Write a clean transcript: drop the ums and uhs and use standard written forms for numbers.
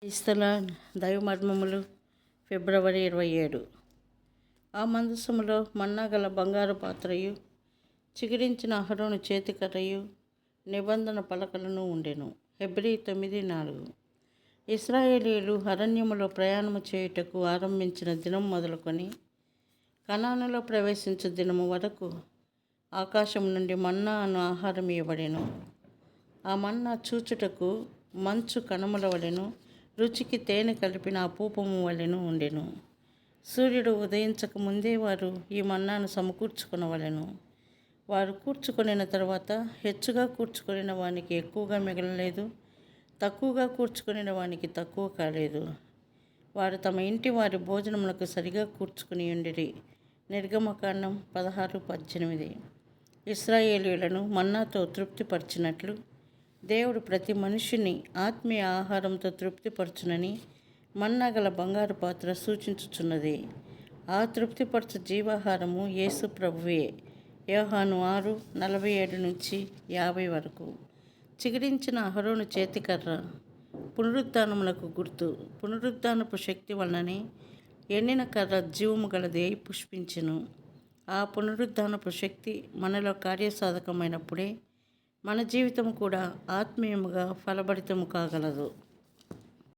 క్రైస్తల దైవ మర్మములు ఫిబ్రవరి 27. ఆ మందసములో మన్నాగల బంగారు పాత్రయు చిగిరించిన అహరోను చేతికర్రయు నిబంధన పలకలను ఉండెను. హెబ్రీ 9:4. ఇశ్రాయేలీయులు అరణ్యములో ప్రయాణము చేయుటకు ఆరంభించిన దినం మొదలుకొని కనానులో ప్రవేశించు దినము వరకు ఆకాశం నుండి మన్నా అను ఆహారం ఇవ్వబడెను. ఆ మన్నా చూచుటకు మంచు కణముల వలెను, రుచికి తేనె కలిపిన అపూపము వలెను ఉండెను. సూర్యుడు ఉదయించక ముందే వారు ఈ మన్నాను సమకూర్చుకొనవలెను. వారు కూర్చుకొనిన తర్వాత హెచ్చుగా కూర్చుకొనిన వానికి ఎక్కువగా మిగలలేదు, తక్కువగా కూర్చుకొనిన వానికి తక్కువ కాలేదు. వారు తమ ఇంటి వారి భోజనములకు సరిగా కూర్చుకుని ఉండిరి. నిర్గమకాండం 16:18. ఇశ్రాయేలీయులను మన్నాతో తృప్తిపరచినట్లు దేవుడు ప్రతి మనుష్యుని ఆత్మీయ ఆహారంతో తృప్తిపరచునని మన్నాగల బంగారు పాత్ర సూచించుచున్నది. ఆ తృప్తిపరచు జీవాహారము యేసు ప్రభువే. యోహాను 6:47-50 వరకు. చిగిరించిన అహరోను చేతికర్ర పునరుద్ధానమునకు గుర్తు. పునరుద్ధానపు శక్తి వలననే ఎండిన కర్ర జీవము గలది అయి పుష్పించెను. ఆ పునరుద్ధానపు శక్తి మనలో కార్యసాధకమైనప్పుడే మన జీవితం కూడా ఆత్మీయముగా ఫలభరితము కాగలదు.